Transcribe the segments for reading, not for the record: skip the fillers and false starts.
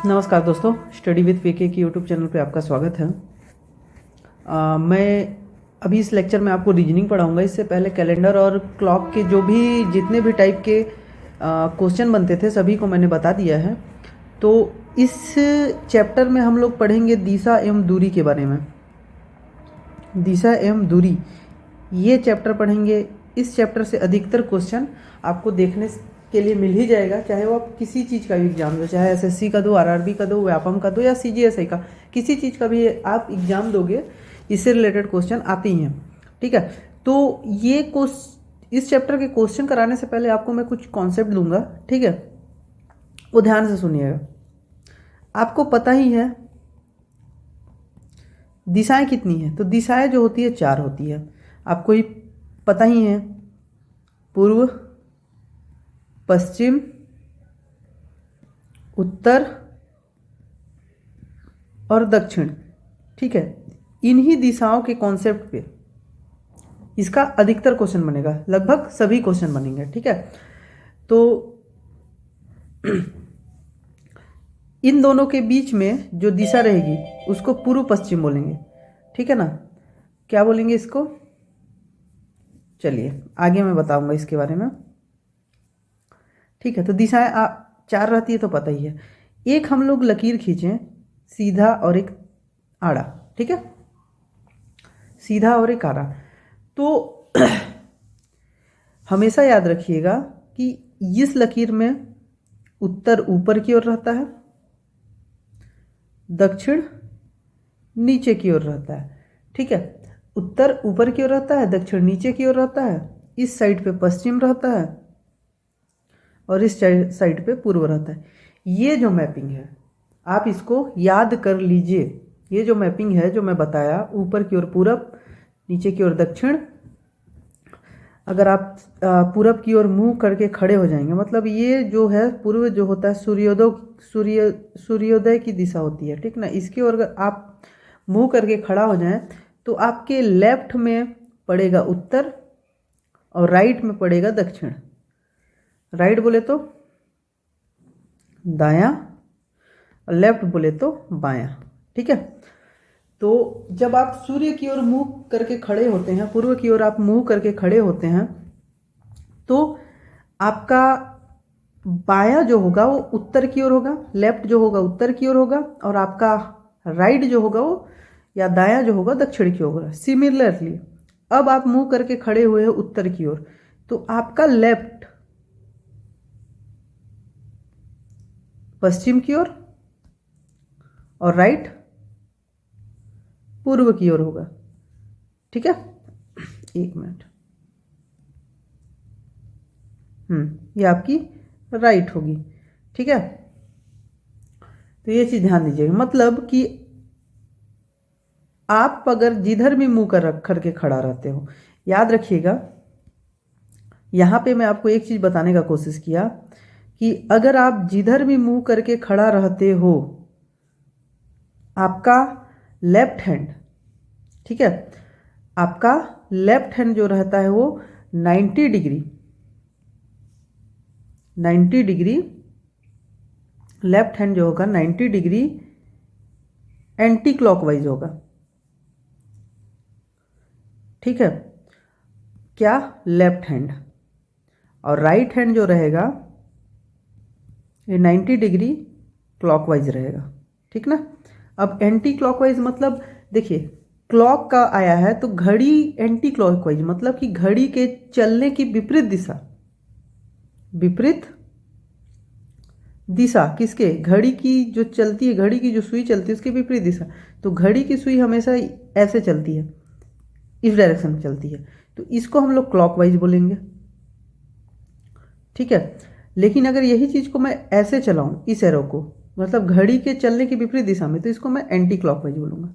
नमस्कार दोस्तों, study with पीके की यूट्यूब चैनल पे आपका स्वागत है। मैं अभी इस लेक्चर में आपको रीजनिंग पढ़ाऊंगा। इससे पहले कैलेंडर और क्लॉक के जो भी जितने भी टाइप के क्वेश्चन बनते थे सभी को मैंने बता दिया है। तो इस चैप्टर में हम लोग पढ़ेंगे दिशा एवं दूरी के बारे में। दिशा एवं दूरी ये चैप्टर पढ़ेंगे। इस चैप्टर से अधिकतर क्वेश्चन आपको देखने के लिए मिल ही जाएगा, चाहे वो आप किसी चीज़ का भी एग्जाम दो, चाहे एसएससी का दो, आरआरबी का दो, व्यापम का दो या सीजीएसआई का, किसी चीज़ का भी आप एग्जाम दोगे इससे रिलेटेड क्वेश्चन आते ही हैं। ठीक है, तो ये इस चैप्टर के क्वेश्चन कराने से पहले आपको मैं कुछ कॉन्सेप्ट दूंगा। ठीक है, वो ध्यान से सुनिएगा। आपको पता ही है दिशाएं कितनी है, तो दिशाएं जो होती है 4 होती है। आपको ही पता ही है, पूर्व, पश्चिम, उत्तर और दक्षिण। ठीक है, इन्हीं दिशाओं के कॉन्सेप्ट पे इसका अधिकतर क्वेश्चन बनेगा, लगभग सभी क्वेश्चन बनेंगे। ठीक है, तो इन दोनों के बीच में जो दिशा रहेगी उसको पूर्व पश्चिम बोलेंगे। ठीक है ना, क्या बोलेंगे इसको? चलिए आगे मैं बताऊंगा इसके बारे में। ठीक है, तो दिशाएं 4 रहती है तो पता ही है। एक हम लोग लकीर खींचें सीधा और एक आड़ा। ठीक है, सीधा और एक आड़ा। तो हमेशा याद रखिएगा कि इस लकीर में उत्तर ऊपर की ओर रहता है, दक्षिण नीचे की ओर रहता है। ठीक है, उत्तर ऊपर की ओर रहता है, दक्षिण नीचे की ओर रहता है। इस साइड पे पश्चिम रहता है और इस साइड पे पूर्व रहता है। ये जो मैपिंग है आप इसको याद कर लीजिए। ये जो मैपिंग है जो मैं बताया, ऊपर की ओर पूरब, नीचे की ओर दक्षिण। अगर आप पूरब की ओर मुंह करके खड़े हो जाएंगे, मतलब ये जो है पूर्व जो होता है सूर्योदय की दिशा होती है। ठीक ना, इसकी ओर अगर आप मुंह करके खड़ा हो जाएं तो आपके लेफ्ट में पड़ेगा उत्तर और राइट में पड़ेगा दक्षिण। राइट बोले तो दायां और लेफ्ट बोले तो बायां। ठीक है, तो जब आप सूर्य की ओर मुंह करके खड़े होते हैं, पूर्व की ओर आप मुंह करके खड़े होते हैं, तो आपका बायां जो होगा वो उत्तर की ओर होगा, लेफ्ट जो होगा उत्तर की ओर होगा, और आपका राइट जो होगा वो या दायां जो होगा दक्षिण की ओर होगा। सिमिलरली अब आप मुंह करके खड़े हुए हैं उत्तर की ओर, तो आपका लेफ्ट पश्चिम की ओर और राइट पूर्व की ओर होगा। ठीक है, एक मिनट। ये आपकी राइट होगी। ठीक है, तो ये चीज ध्यान दीजिएगा, मतलब कि आप अगर जिधर भी मुंह कर रख करके खड़ा रहते हो, याद रखिएगा। यहां पे मैं आपको एक चीज बताने का कोशिश किया कि अगर आप जिधर भी मुंह करके खड़ा रहते हो, आपका लेफ्ट हैंड, ठीक है, आपका लेफ्ट हैंड जो रहता है वो 90 डिग्री लेफ्ट हैंड जो होगा 90 डिग्री एंटी क्लॉकवाइज होगा। ठीक है, क्या? Left hand. और राइट हैंड जो रहेगा ये 90 डिग्री क्लॉकवाइज रहेगा। ठीक ना, अब एंटी क्लॉकवाइज मतलब देखिए, क्लॉक का आया है तो घड़ी एंटी क्लॉकवाइज मतलब कि घड़ी के चलने की विपरीत दिशा। विपरीत दिशा किसके? घड़ी की जो चलती है, घड़ी की जो सुई चलती है उसके विपरीत दिशा। तो घड़ी की सुई हमेशा ऐसे चलती है, इस डायरेक्शन में चलती है, तो इसको हम लोग क्लॉकवाइज बोलेंगे। ठीक है, लेकिन अगर यही चीज को मैं ऐसे चलाऊं, इस एरो को, मतलब घड़ी के चलने की विपरीत दिशा में, तो इसको मैं एंटी क्लॉकवाइज बोलूंगा।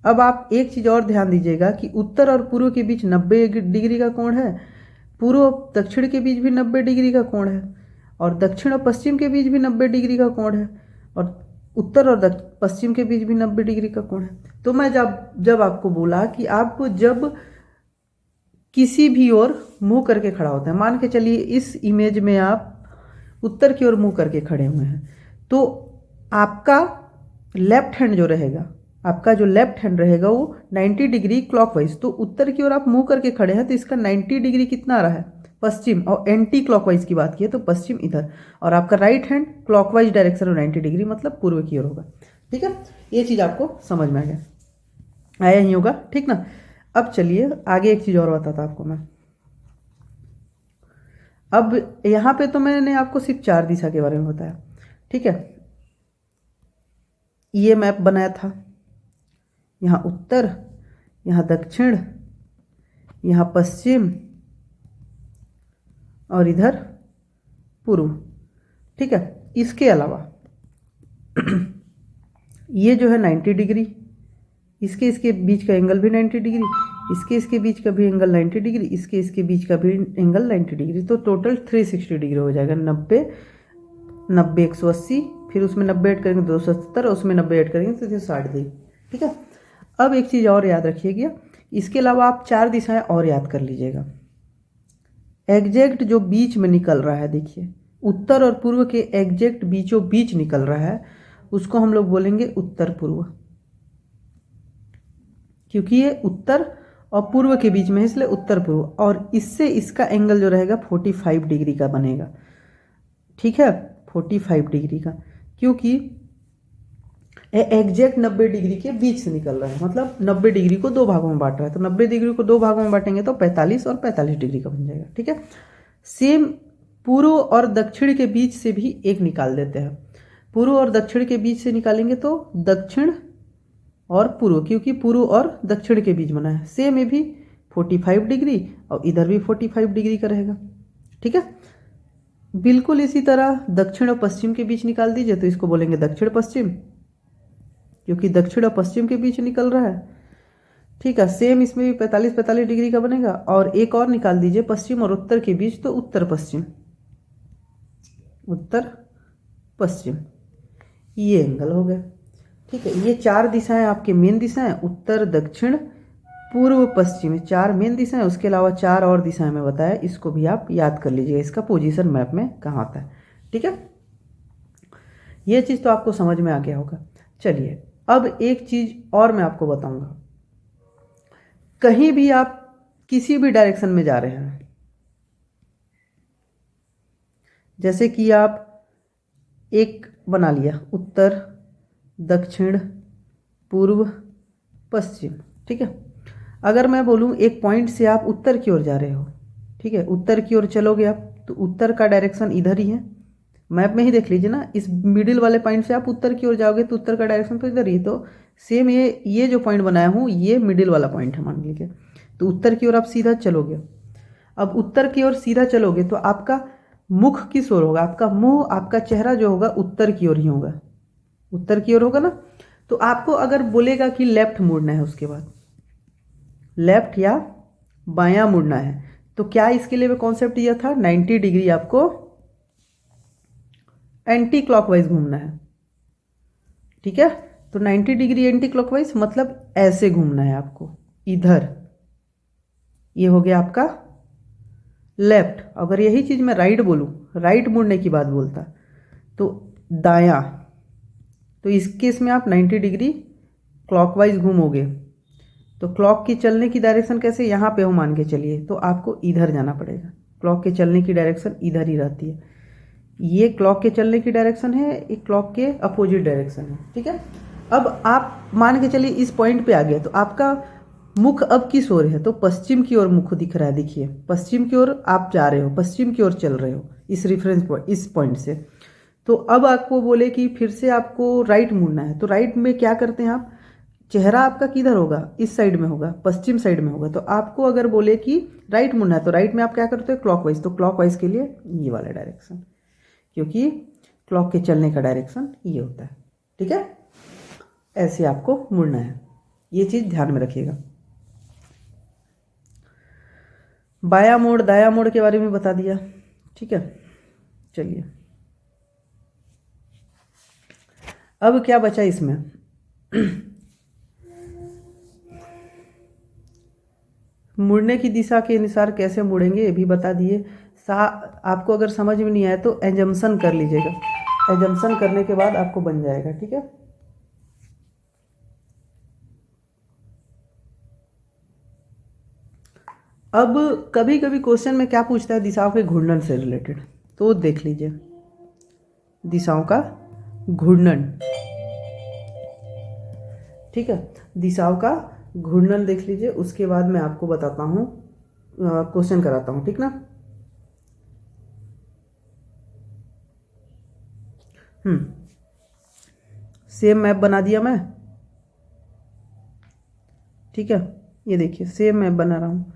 अब आप एक चीज और ध्यान दीजिएगा कि उत्तर और पूर्व के बीच 90 डिग्री का कोण है, पूर्व और दक्षिण के बीच भी 90 डिग्री का कोण है, और दक्षिण और पश्चिम के बीच भी 90 डिग्री का कोण है, और उत्तर और पश्चिम के बीच भी 90 डिग्री का कोण है। तो मैं जब आपको बोला कि आप जब किसी भी ओर मुंह करके खड़ा होता है, मान के चलिए इस इमेज में आप उत्तर की ओर मुंह करके खड़े हुए हैं, तो आपका लेफ्ट हैंड जो रहेगा, आपका जो लेफ्ट हैंड रहेगा वो 90 डिग्री क्लॉकवाइज, तो उत्तर की ओर आप मुंह करके खड़े हैं तो इसका 90 डिग्री कितना आ रहा है, पश्चिम, और एंटी क्लॉकवाइज की बात की है तो पश्चिम इधर, और आपका राइट हैंड क्लॉकवाइज डायरेक्शन में 90 डिग्री मतलब पूर्व की ओर होगा। ठीक है, ये चीज़ आपको समझ में आया ही होगा, ठीक ना। अब चलिए आगे एक चीज़ और बताता आपको मैं। अब यहाँ पे तो मैंने आपको सिर्फ 4 दिशा के बारे में बताया, ठीक है। ये मैप बनाया था, यहाँ उत्तर, यहाँ दक्षिण, यहाँ पश्चिम और इधर पूर्व, ठीक है। इसके अलावा ये जो है 90 डिग्री, इसके बीच का एंगल भी 90 डिग्री, इसके बीच का भी एंगल 90 डिग्री, इसके बीच का भी एंगल 90 डिग्री, तो टोटल 360 डिग्री हो जाएगा। 90 90 180, फिर उसमें 90 ऐड करेंगे 270, और उसमें 90 ऐड करेंगे तो 360 डिग्री, ठीक है। अब एक चीज़ और याद रखिएगा, इसके अलावा आप 4 दिशाएं और याद कर लीजिएगा। एग्जैक्ट जो बीच में निकल रहा है, देखिए उत्तर और पूर्व के एग्जैक्ट बीचों बीच निकल रहा है, उसको हम लोग बोलेंगे उत्तर पूर्व, क्योंकि ये उत्तर और पूर्व के बीच में है इसलिए उत्तर पूर्व, और इससे इसका एंगल जो रहेगा 45 डिग्री का बनेगा, ठीक है, 45 डिग्री का, क्योंकि एग्जैक्ट 90 डिग्री के बीच से निकल रहा है, मतलब 90 डिग्री को 2 भागों में बांट रहा है, तो 90 डिग्री को 2 भागों में बांटेंगे तो 45 और 45 डिग्री का बन जाएगा, ठीक है। सेम पूर्व और दक्षिण के बीच से भी एक निकाल देते हैं, पूर्व और दक्षिण के बीच से निकालेंगे तो दक्षिण और पूर्व, क्योंकि पूर्व और दक्षिण के बीच बना है, सेम में भी 45 डिग्री और इधर भी 45 डिग्री का रहेगा, ठीक है। बिल्कुल इसी तरह दक्षिण और पश्चिम के बीच निकाल दीजिए तो इसको बोलेंगे दक्षिण पश्चिम, क्योंकि दक्षिण और पश्चिम के बीच निकल रहा है, ठीक है। सेम इसमें भी 45 डिग्री का बनेगा, और एक और निकाल दीजिए पश्चिम और उत्तर के बीच, तो उत्तर पश्चिम, उत्तर पश्चिम, ये एंगल हो गया, ठीक है। ये 4 दिशाएं आपके मेन दिशाएं, उत्तर दक्षिण पूर्व पश्चिम, 4 मेन दिशाएं, उसके अलावा 4 और दिशाएं मैं बताया, इसको भी आप याद कर लीजिए, इसका पोजीशन मैप में कहाँ आता है, ठीक है। ये चीज़ तो आपको समझ में आ गया होगा। चलिए अब एक चीज़ और मैं आपको बताऊंगा, कहीं भी आप किसी भी डायरेक्शन में जा रहे हैं, जैसे कि आप एक बना लिया उत्तर दक्षिण पूर्व पश्चिम, ठीक है। अगर मैं बोलूँ एक पॉइंट से आप उत्तर की ओर जा रहे हो, ठीक है, उत्तर की ओर चलोगे आप, तो उत्तर का डायरेक्शन इधर ही है, मैप में ही देख लीजिए ना, इस मिडिल वाले पॉइंट से आप उत्तर की ओर जाओगे तो उत्तर का डायरेक्शन तो इधर ही है, तो सेम ये जो पॉइंट बनाया हूँ ये मिडिल वाला पॉइंट है मान लीजिए, तो उत्तर की ओर आप सीधा चलोगे। अब उत्तर की ओर सीधा चलोगे तो आपका मुख किस ओर होगा, आपका मुंह, आपका चेहरा जो होगा उत्तर की ओर ही होगा, उत्तर की ओर होगा ना। तो आपको अगर बोलेगा कि लेफ्ट मुड़ना है, उसके बाद लेफ्ट या बायां मुड़ना है, तो क्या इसके लिए कॉन्सेप्ट दिया था, 90 डिग्री आपको एंटी क्लॉकवाइज घूमना है, ठीक है। तो 90 डिग्री एंटी क्लॉकवाइज मतलब ऐसे घूमना है आपको, इधर, ये हो गया आपका लेफ्ट। अगर यही चीज़ मैं राइट बोलूँ, राइट मुड़ने की बात बोलता, तो दायां, तो इस केस में आप 90 डिग्री क्लॉकवाइज घूमोगे, तो क्लॉक की चलने की डायरेक्शन कैसे, यहाँ पे हो मान के चलिए, तो आपको इधर जाना पड़ेगा, क्लॉक के चलने की डायरेक्शन इधर ही रहती है, ये क्लॉक के चलने की डायरेक्शन है, एक क्लॉक के अपोजिट डायरेक्शन है, ठीक है। अब आप मान के चलिए इस पॉइंट पे आ गए, तो आपका मुख अब किस ओर है, तो पश्चिम की ओर मुख दिख रहा है, देखिए पश्चिम की ओर आप जा रहे हो, पश्चिम की ओर चल रहे हो इस रेफरेंस पॉइंट, इस पॉइंट से। तो अब आपको बोले कि फिर से आपको राइट मुड़ना है, तो राइट में क्या करते हैं आप, चेहरा आपका किधर होगा, इस साइड में होगा, पश्चिम साइड में होगा, तो आपको अगर बोले कि राइट मुड़ना है तो राइट में आप क्या करते हो, क्लॉकवाइज, तो क्लॉकवाइज के लिए ये वाला डायरेक्शन, क्योंकि क्लॉक के चलने का डायरेक्शन ये होता है, ठीक है। ऐसे आपको मुड़ना है, ये चीज़ ध्यान में रखिएगा। बाया मोड़ दाया मोड़ के बारे में बता दिया, ठीक है। चलिए अब क्या बचा इसमें मुड़ने की दिशा के अनुसार कैसे मुड़ेंगे ये भी बता दिए, आपको अगर समझ में नहीं आया तो एजम्पशन कर लीजिएगा, एजम्पशन करने के बाद आपको बन जाएगा। ठीक है, अब कभी कभी क्वेश्चन में क्या पूछता है, दिशाओं के घूर्णन से रिलेटेड, तो देख लीजिए दिशाओं का घूर्णन। ठीक है, दिशाओं का घूर्णन देख लीजिए, उसके बाद मैं आपको बताता हूँ, क्वेश्चन कराता हूँ। ठीक ना, सेम मैप बना दिया मैं। ठीक है, ये देखिए सेम मैप बना रहा हूँ।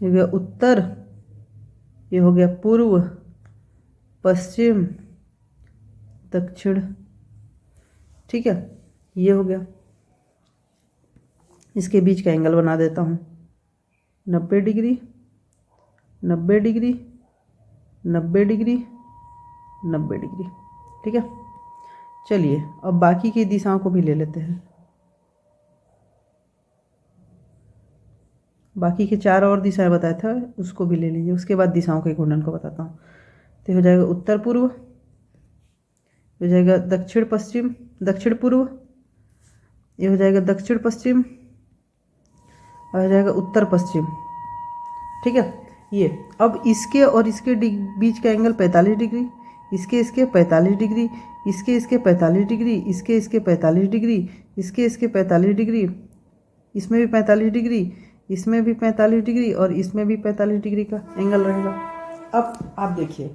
ये हो गया उत्तर, ये हो गया पूर्व, पश्चिम, दक्षिण। ठीक है, ये हो गया। इसके बीच का एंगल बना देता हूँ 90 डिग्री, 90 डिग्री, 90 डिग्री, 90 डिग्री। ठीक है, चलिए अब बाकी की दिशाओं को भी ले लेते हैं। बाकी के 4 और दिशाएं बताया था, उसको भी ले लीजिए, उसके बाद दिशाओं के घूर्णन को बताता हूँ। तो हो जाएगा उत्तर पूर्व, हो जाएगा दक्षिण पश्चिम, दक्षिण पूर्व, ये हो जाएगा दक्षिण पश्चिम, और हो जाएगा उत्तर पश्चिम। ठीक है, ये अब इसके और इसके बीच का एंगल 45 डिग्री, इसके 45 डिग्री, इसके 45 डिग्री, इसके 45 डिग्री, इसके 45 डिग्री, इसमें भी 45 डिग्री, इसमें भी 45 डिग्री, और इसमें भी 45 डिग्री का एंगल रहेगा। अब आप देखिए,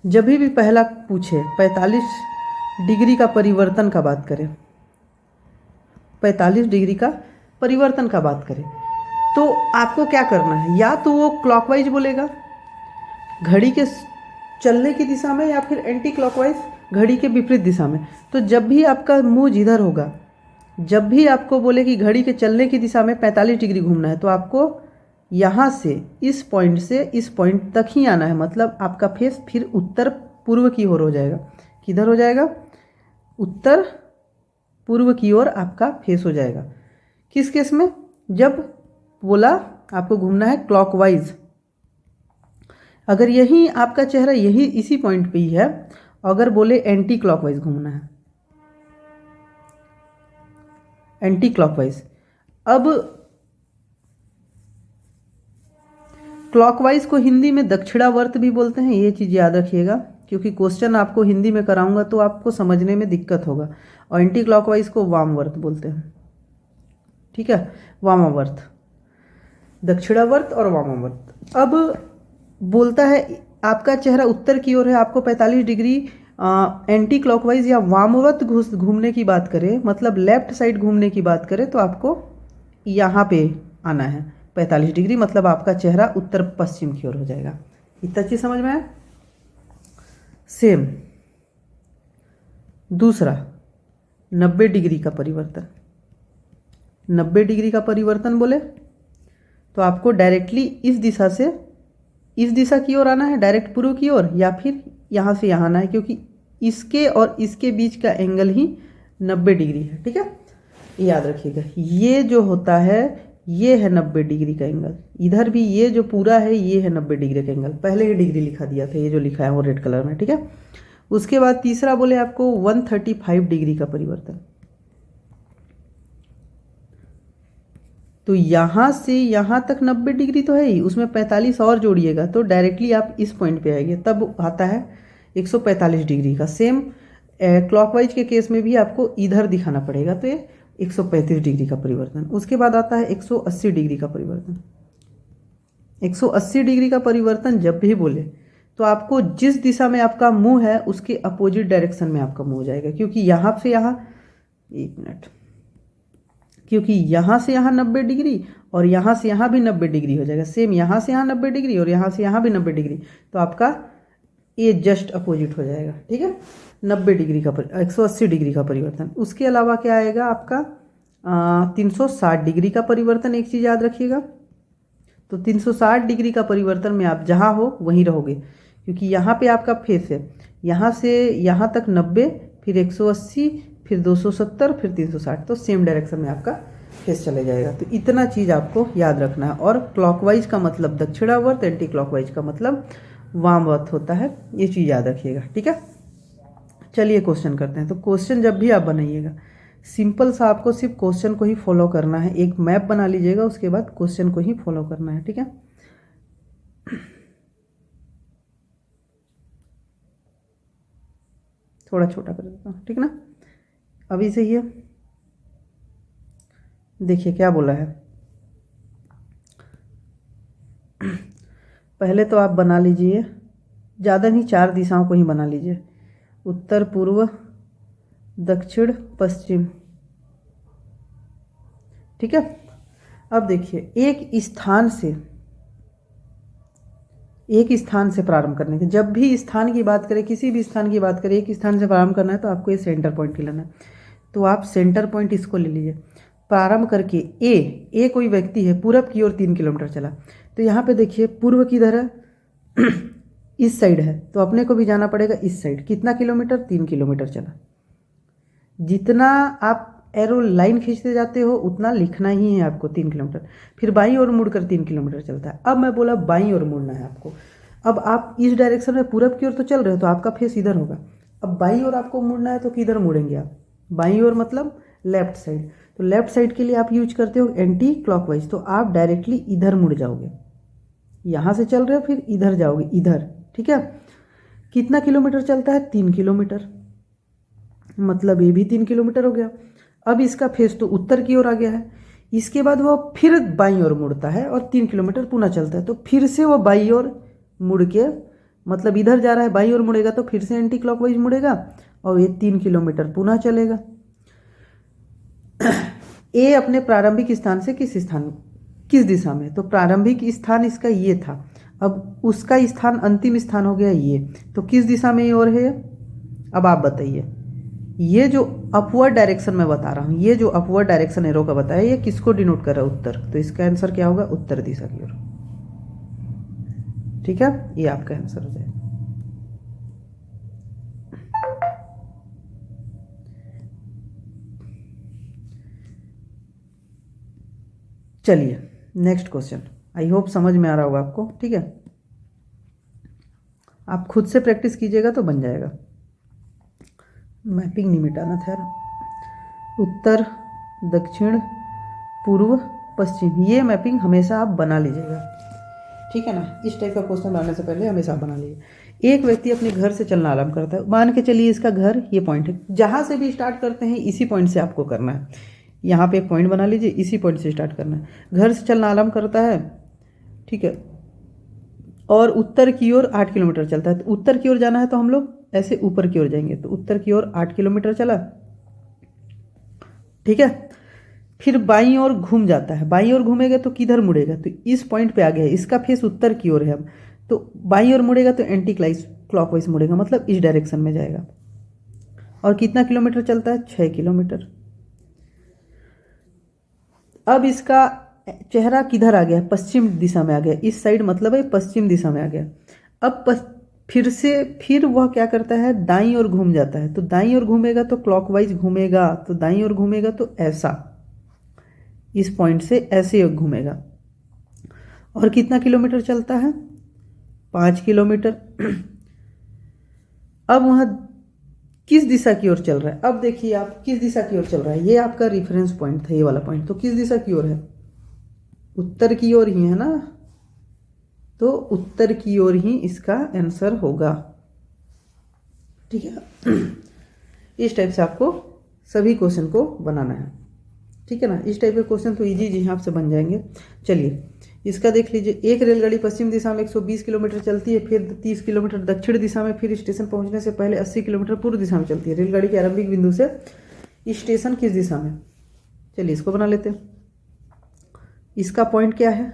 जब भी पहला पूछे 45 डिग्री का परिवर्तन का बात करें, 45 डिग्री का परिवर्तन का बात करें, तो आपको क्या करना है, या तो वो क्लॉकवाइज बोलेगा घड़ी के चलने की दिशा में, या फिर एंटी क्लॉकवाइज घड़ी के विपरीत दिशा में। तो जब भी आपका मुंह जिधर होगा, जब भी आपको बोले कि घड़ी के चलने की दिशा में 45 डिग्री घूमना है, तो आपको यहाँ से इस पॉइंट से इस पॉइंट तक ही आना है। मतलब आपका फेस फिर उत्तर पूर्व की ओर हो जाएगा। किधर हो जाएगा, उत्तर पूर्व की ओर आपका फेस हो जाएगा। किस केस में, जब बोला आपको घूमना है क्लॉकवाइज, अगर यही आपका चेहरा यही इसी पॉइंट पे ही है, अगर बोले एंटी क्लॉकवाइज घूमना है, एंटी क्लॉकवाइज। अब क्लॉकवाइज को हिंदी में दक्षिणावर्त भी बोलते हैं, ये चीज़ याद रखिएगा, क्योंकि क्वेश्चन आपको हिंदी में कराऊंगा तो आपको समझने में दिक्कत होगा। और एंटी क्लॉकवाइज को वामवर्त बोलते हैं। ठीक है, वामावर्त, दक्षिणावर्त और वामावर्त। अब बोलता है आपका चेहरा उत्तर की ओर है, आपको 45 डिग्री एंटी क्लॉकवाइज या वामवर्त घूमने की बात करें, मतलब लेफ्ट साइड घूमने की बात करें, तो आपको यहाँ पे आना है 45 डिग्री, मतलब आपका चेहरा उत्तर पश्चिम की ओर हो जाएगा। इतना चीज समझ में आया। सेम दूसरा 90 डिग्री का परिवर्तन, 90 डिग्री का परिवर्तन बोले तो आपको डायरेक्टली इस दिशा से इस दिशा की ओर आना है, डायरेक्ट पूर्व की ओर, या फिर यहाँ से यहाँ आना है, क्योंकि इसके और इसके बीच का एंगल ही 90 डिग्री है। ठीक है, याद रखिएगा, ये जो होता है ये है 90 डिग्री का एंगल। इधर भी ये जो पूरा है ये है 90 डिग्री का एंगल। पहले ही डिग्री लिखा दिया था, ये जो लिखा है वो रेड कलर में। ठीक है, उसके बाद तीसरा बोले आपको 135 डिग्री का परिवर्तन। तो यहाँ से यहाँ तक 90 डिग्री तो है ही, उसमें 45 और जोड़िएगा तो डायरेक्टली आप इस पॉइंट पे आएंगे, तब आता है 145 डिग्री का। सेम क्लॉकवाइज के केस में भी आपको इधर दिखाना पड़ेगा, तो ये 135 डिग्री का परिवर्तन। उसके बाद आता है 180 डिग्री का परिवर्तन। 180 डिग्री का परिवर्तन जब भी बोले तो आपको जिस दिशा में आपका मुंह है उसके अपोजिट डायरेक्शन में आपका मुंह हो जाएगा, क्योंकि यहाँ से यहाँ, एक मिनट, क्योंकि यहाँ से यहाँ 90 डिग्री और यहाँ से यहाँ भी 90 डिग्री हो जाएगा। सेम यहाँ से यहाँ 90 डिग्री और यहाँ से यहाँ भी 90 डिग्री, तो आपका ये जस्ट अपोजिट हो जाएगा। ठीक है, 90 डिग्री का 180 डिग्री का परिवर्तन। उसके अलावा क्या आएगा आपका 360 डिग्री का परिवर्तन। एक चीज़ याद रखिएगा, तो 360 डिग्री का परिवर्तन में आप जहाँ हो वहीं रहोगे, क्योंकि यहाँ पे आपका फेस है, यहाँ से यहाँ तक 90, फिर 180, फिर 270, फिर 360, तो सेम डायरेक्शन में आपका फेस चले जाएगा। तो इतना चीज़ आपको याद रखना है। और क्लॉकवाइज का मतलब दक्षिणावर्त, एंटी क्लॉकवाइज का मतलब वामवर्त होता है, ये चीज़ याद रखिएगा, ठीक है। चलिए क्वेश्चन करते हैं। तो क्वेश्चन जब भी आप बनाइएगा, सिंपल सा आपको सिर्फ क्वेश्चन को ही फॉलो करना है। एक मैप बना लीजिएगा, उसके बाद क्वेश्चन को ही फॉलो करना है, ठीक है। थोड़ा छोटा कर देता हूँ, ठीक ना, अभी सही है। देखिए क्या बोला है। पहले तो आप बना लीजिए, ज़्यादा नहीं, 4 दिशाओं को ही बना लीजिए, उत्तर, पूर्व, दक्षिण, पश्चिम, ठीक है। अब देखिए एक स्थान से प्रारंभ करने के, जब भी स्थान की बात करें, किसी भी स्थान की बात करें, एक स्थान से प्रारंभ करना है तो आपको ये सेंटर पॉइंट ही लेना है। तो आप सेंटर पॉइंट इसको ले लीजिए। प्रारंभ करके ए कोई व्यक्ति है, पूरब की ओर 3 किलोमीटर चला। तो यहाँ पे देखिए पूर्व किधर है इस साइड है, तो अपने को भी जाना पड़ेगा इस साइड। कितना किलोमीटर? 3 किलोमीटर चला। जितना आप एरो लाइन खींचते जाते हो उतना लिखना ही है आपको, 3 किलोमीटर। फिर बाईं ओर मुड़कर 3 किलोमीटर चलता है। अब मैं बोला बाईं ओर मुड़ना है आपको। अब आप इस डायरेक्शन में पूरब की ओर तो चल रहे हो, तो आपका फेस इधर होगा। अब बाईं ओर आपको मुड़ना है तो किधर मुड़ेंगे आप? बाईं ओर मतलब लेफ्ट साइड। तो लेफ्ट साइड के लिए आप यूज करते हो एंटी क्लॉकवाइज, तो आप डायरेक्टली इधर मुड़ जाओगे। यहाँ से चल रहे हो फिर इधर जाओगे, इधर, ठीक है। कितना किलोमीटर चलता है? 3 किलोमीटर, मतलब ये भी 3 किलोमीटर हो गया। अब इसका फेस तो उत्तर की ओर आ गया है। इसके बाद वो फिर बाईं ओर मुड़ता है और 3 किलोमीटर पुनः चलता है। तो फिर से वो बाईं ओर मुड़ के, मतलब इधर जा रहा है, बाईं ओर मुड़ेगा तो फिर से एंटी क्लॉकवाइज मुड़ेगा और ये 3 किलोमीटर पुनः चलेगा। ए अपने प्रारंभिक स्थान से किस दिशा में? तो प्रारंभिक स्थान इसका ये था। अब उसका स्थान, अंतिम स्थान हो गया ये, तो किस दिशा में ये और है? अब आप बताइए। ये जो अपवर्ड डायरेक्शन मैं बता रहा हूँ, ये जो अपवर्ड डायरेक्शन एरो का बताया, ये किसको डिनोट कर रहा है? उत्तर। तो इसका आंसर क्या होगा? उत्तर दिशा की ओर, ठीक है। ये आपका आंसर हो जाएगा। चलिए नेक्स्ट क्वेश्चन। आई होप समझ में आ रहा होगा आपको, ठीक है। आप खुद से प्रैक्टिस कीजिएगा तो बन जाएगा। मैपिंग नहीं मिटाना था यार। उत्तर, दक्षिण, पूर्व, पश्चिम, ये मैपिंग हमेशा आप बना लीजिएगा, ठीक है ना। इस टाइप का क्वेश्चन बनाने से पहले हमेशा आप बना लीजिए। एक व्यक्ति अपने घर से चलना आरंभ करता है। मान के चलिए इसका घर ये पॉइंट है। जहाँ से भी स्टार्ट करते हैं इसी पॉइंट से आपको करना है। यहाँ पे एक पॉइंट बना लीजिए, इसी पॉइंट से स्टार्ट करना है। घर से चलना आरंभ करता है, ठीक है, और उत्तर की ओर 8 किलोमीटर चलता है। तो उत्तर की ओर जाना है तो हम लोग ऐसे ऊपर की ओर जाएंगे। तो उत्तर की ओर 8 किलोमीटर चला, ठीक है। फिर बाईं ओर घूम जाता है। बाईं ओर घूमेगा तो किधर मुड़ेगा? तो इस पॉइंट पे आ गया है, इसका फेस उत्तर की ओर है। अब तो बाईं ओर मुड़ेगा तो एंटी क्लॉकवाइज मुड़ेगा, मतलब इस डायरेक्शन में जाएगा। और कितना किलोमीटर चलता है? 6 किलोमीटर। अब इसका चेहरा किधर आ गया? पश्चिम दिशा में आ गया। इस साइड मतलब है पश्चिम दिशा में आ गया। अब फिर वह क्या करता है? दाईं ओर घूम जाता है। तो दाईं ओर घूमेगा तो क्लॉकवाइज घूमेगा, तो दाईं ओर घूमेगा तो ऐसा, इस पॉइंट से ऐसे घूमेगा। और कितना किलोमीटर चलता है? 5 किलोमीटर। अब वह किस दिशा की ओर चल रहा है? अब देखिए आप किस दिशा की ओर चल रहा है। ये आपका रेफरेंस पॉइंट था, ये वाला पॉइंट। तो किस दिशा की ओर है? उत्तर की ओर ही है ना। तो उत्तर की ओर ही इसका आंसर होगा, ठीक है। इस टाइप से आपको सभी क्वेश्चन को बनाना है, ठीक है ना। इस टाइप के क्वेश्चन तो इजी जी आपसे बन जाएंगे। चलिए इसका देख लीजिए। एक रेलगाड़ी पश्चिम दिशा में 120 किलोमीटर चलती है, फिर 30 किलोमीटर दक्षिण दिशा में, फिर स्टेशन पहुंचने से पहले 80 किलोमीटर पूर्व दिशा में चलती है। रेलगाड़ी के आरंभिक बिंदु से स्टेशन किस दिशा में? चलिए इसको बना लेते हैं। इसका पॉइंट क्या है?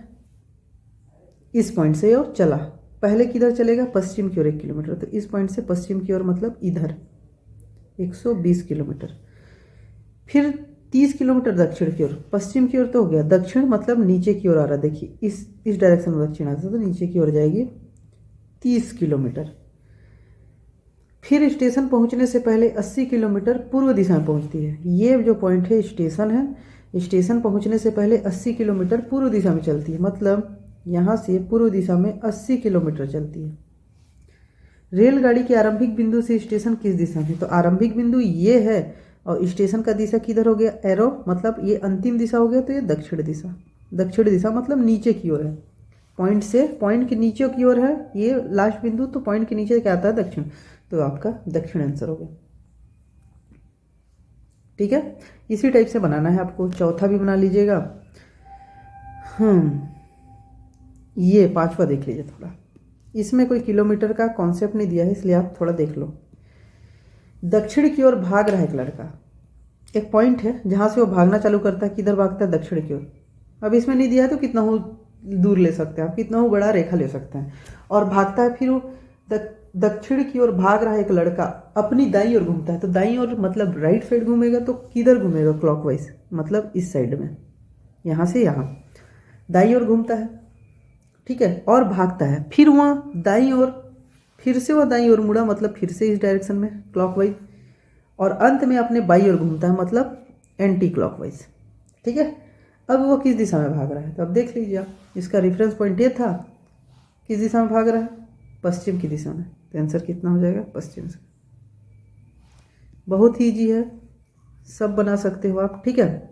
इस पॉइंट से वो चला, पहले किधर चलेगा? पश्चिम की ओर 1 किलोमीटर। तो इस पॉइंट से पश्चिम की ओर मतलब इधर 120 किलोमीटर। फिर 30 किलोमीटर दक्षिण की ओर। पश्चिम की ओर तो हो गया, दक्षिण मतलब नीचे की ओर आ रहा है। देखिए इस डायरेक्शन में दक्षिण आता है, तो नीचे की ओर जाएगी 30 किलोमीटर। फिर स्टेशन पहुंचने से पहले 80 किलोमीटर पूर्व दिशा में पहुंचती है। ये जो पॉइंट है स्टेशन है, स्टेशन पहुंचने से पहले 80 किलोमीटर पूर्व दिशा में चलती है, मतलब यहाँ से पूर्व दिशा में 80 किलोमीटर चलती है। रेलगाड़ी के आरंभिक बिंदु से स्टेशन किस दिशा में? तो आरंभिक बिंदु ये है और स्टेशन का दिशा किधर हो गया? एरो, मतलब ये अंतिम दिशा हो गया, तो ये दक्षिण दिशा। दक्षिण दिशा मतलब नीचे की ओर है, पॉइंट से पॉइंट के नीचे की ओर है ये लास्ट बिंदु, तो पॉइंट के नीचे क्या आता है? दक्षिण, तो आपका दक्षिण आंसर हो गया। ठीक है, इसी टाइप से बनाना है आपको। चौथा भी बना लीजिएगा। ये पांचवा देख लीजिए थोड़ा, इसमें कोई किलोमीटर का कॉन्सेप्ट नहीं दिया है, इसलिए आप थोड़ा देख लो। दक्षिण की ओर भाग रहा है एक लड़का, एक पॉइंट है जहां से वो भागना चालू करता है। किधर भागता है? दक्षिण की ओर। अब इसमें नहीं दिया है तो कितना हो दूर ले सकते हैं आप, कितना हो बड़ा रेखा ले सकते हैं, और भागता है। फिर वो दक्षिण की ओर भाग रहा है एक लड़का, अपनी दाईं ओर घूमता है। तो दाईं ओर मतलब राइट साइड घूमेगा, तो किधर घूमेगा? क्लॉकवाइज, मतलब इस साइड में, यहाँ से यहाँ दाईं ओर घूमता है। ठीक है, और भागता है। फिर वहाँ दाईं ओर, फिर से वह दाईं ओर मुड़ा, मतलब फिर से इस डायरेक्शन में क्लॉकवाइज, और अंत में अपने बाईं ओर घूमता है, मतलब एंटी क्लॉकवाइज। ठीक है, अब वो किस दिशा में भाग रहा है? तो अब देख लीजिए आप, इसका रेफरेंस पॉइंट ये था, किस दिशा में भाग रहा है? पश्चिम की दिशा में। तो आंसर कितना हो जाएगा? पश्चिम से। बहुत ही ईजी है, सब बना सकते हो आप। ठीक है,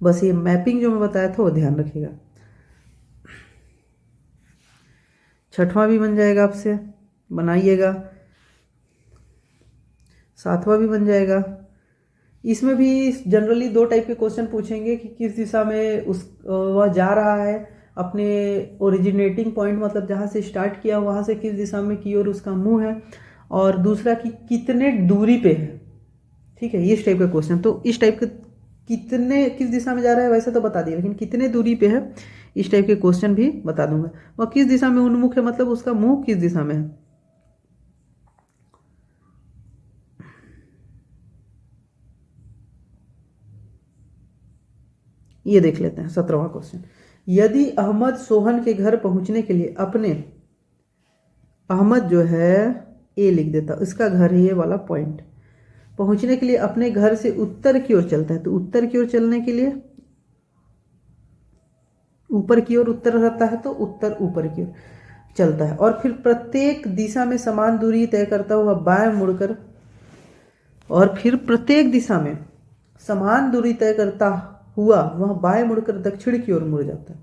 बस ये मैपिंग जो मैं बताया था वो ध्यान रखिएगा। छठवां भी बन जाएगा आपसे, बनाइएगा। सातवां भी बन जाएगा। इसमें भी जनरली दो टाइप के क्वेश्चन पूछेंगे कि किस दिशा में वह जा रहा है, अपने ओरिजिनेटिंग पॉइंट, मतलब जहाँ से स्टार्ट किया वहाँ से किस दिशा में की ओर उसका मुंह है, और दूसरा कि कितने दूरी पे है। ठीक है, इस टाइप का क्वेश्चन। तो इस टाइप के कितने, किस दिशा में जा रहा है वैसे तो बता दिया, लेकिन कितने दूरी पे है, इस टाइप के क्वेश्चन भी बता दूंगा। और किस दिशा में उन्मुख है, मतलब उसका मुंह किस दिशा में है। ये देख लेते हैं 17वां क्वेश्चन। यदि अहमद सोहन के घर पहुंचने के लिए अपने, अहमद जो है ए लिख देता, इसका घर है ये वाला पॉइंट, पहुंचने के लिए अपने घर से उत्तर की ओर चलता है। तो उत्तर की ओर चलने के लिए ऊपर की ओर उत्तर रहता है, तो उत्तर ऊपर की ओर चलता है, और फिर प्रत्येक दिशा में समान दूरी तय करता हुआ बाएं मुड़कर, और फिर प्रत्येक दिशा में समान दूरी तय करता हुआ वह बाएं मुड़कर दक्षिण की ओर मुड़ जाता है।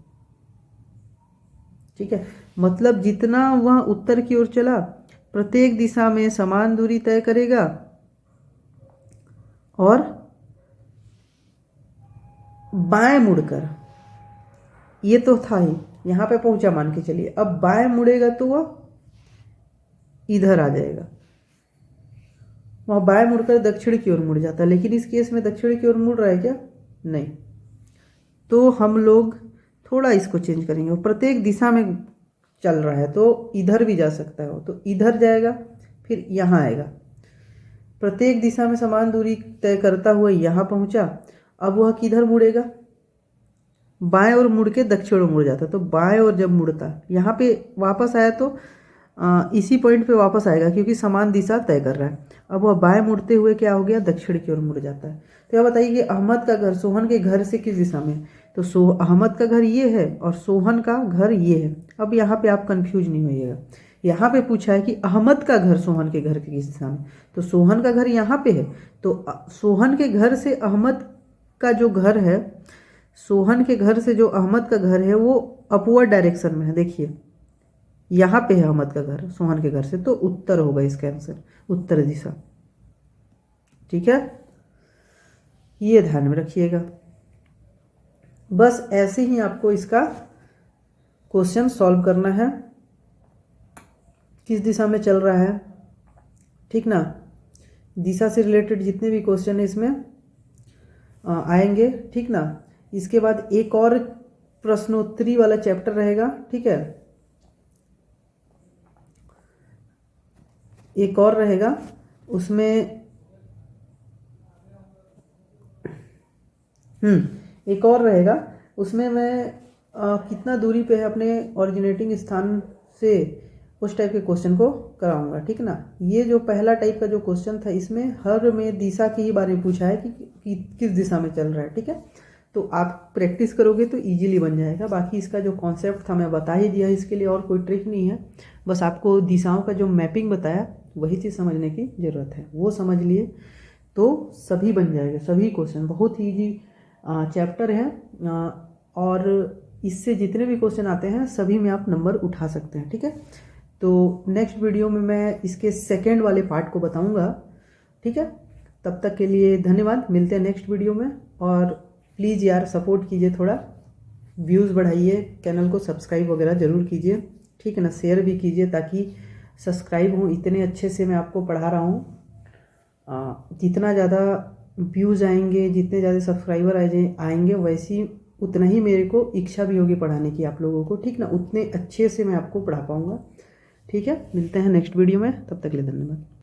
ठीक है, मतलब जितना वह उत्तर की ओर चला, प्रत्येक दिशा में समान दूरी तय करेगा, और बाएं मुड़कर, ये तो था ही, यहां पे पहुंचा मान के चलिए, अब बाएं मुड़ेगा तो वह इधर आ जाएगा, वह बाएं मुड़कर दक्षिण की ओर मुड़ जाता है। लेकिन इस केस में दक्षिण की ओर मुड़ रहा है क्या? नहीं, तो हम लोग थोड़ा इसको चेंज करेंगे। वो प्रत्येक दिशा में चल रहा है, तो इधर भी जा सकता है वो, तो इधर जाएगा, फिर यहाँ आएगा, प्रत्येक दिशा में समान दूरी तय करता हुआ यहाँ पहुँचा। अब वह किधर मुड़ेगा? बाएं ओर मुड़ के दक्षिण ओर मुड़ जाता। तो बाएं ओर जब मुड़ता, यहाँ पे वापस आया तो इसी पॉइंट पे वापस आएगा, क्योंकि समान दिशा तय कर रहा है। अब वह बाएं मुड़ते हुए क्या हो गया? दक्षिण की ओर मुड़ जाता है। तो यह बताइए कि अहमद का घर सोहन के घर से किस दिशा में है? तो अहमद का घर ये है और सोहन का घर ये है। अब यहाँ पे आप कंफ्यूज नहीं होइएगा, यहाँ पे पूछा है कि अहमद का घर सोहन के घर की किस दिशा में, तो सोहन का घर यहाँ पे है, तो सोहन के घर से अहमद का जो घर है, सोहन के घर से जो अहमद का घर है वो अपवर्ड डायरेक्शन में है। देखिए यहाँ पे है अहमद का घर सोहन के घर से, तो उत्तर होगा इसका आंसर, उत्तर दिशा। ठीक है, ये ध्यान में रखिएगा। बस ऐसे ही आपको इसका क्वेश्चन सॉल्व करना है, किस दिशा में चल रहा है। ठीक ना, दिशा से रिलेटेड जितने भी क्वेश्चन है इसमें आएंगे। ठीक ना, इसके बाद एक और प्रश्नोत्तरी वाला चैप्टर रहेगा। ठीक है, एक और रहेगा, उसमें एक और रहेगा, उसमें मैं कितना दूरी पे है अपने ओरिजिनेटिंग स्थान से उस टाइप के क्वेश्चन को कराऊंगा, ठीक ना। ये जो पहला टाइप का जो क्वेश्चन था इसमें हर में दिशा के ही बारे में पूछा है कि किस दिशा में चल रहा है, ठीक है। तो आप प्रैक्टिस करोगे तो इजीली बन जाएगा। बाकी इसका जो कॉन्सेप्ट था मैं बता ही दिया, इसके लिए और कोई ट्रिक नहीं है। बस आपको दिशाओं का जो मैपिंग बताया वही चीज़ समझने की ज़रूरत है, वो समझ लिए तो सभी बन जाएगा। सभी क्वेश्चन बहुत ही ईजी चैप्टर है और इससे जितने भी क्वेश्चन आते हैं सभी में आप नंबर उठा सकते हैं, ठीक है। तो नेक्स्ट वीडियो में मैं इसके सेकंड वाले पार्ट को बताऊंगा, ठीक है। तब तक के लिए धन्यवाद, मिलते हैं नेक्स्ट वीडियो में। और प्लीज़ यार सपोर्ट कीजिए, थोड़ा व्यूज़ बढ़ाइए, चैनल को सब्सक्राइब वगैरह ज़रूर कीजिए, ठीक है ना। शेयर भी कीजिए ताकि सब्सक्राइब हो, इतने अच्छे से मैं आपको पढ़ा रहा हूँ। जितना ज़्यादा व्यूज़ आएंगे, जितने ज़्यादा सब्सक्राइबर आएंगे वैसी उतना ही मेरे को इच्छा भी होगी पढ़ाने की आप लोगों को, ठीक ना। उतने अच्छे से मैं आपको पढ़ा पाऊँगा, ठीक है। मिलते हैं नेक्स्ट वीडियो में, तब तक के लिए धन्यवाद।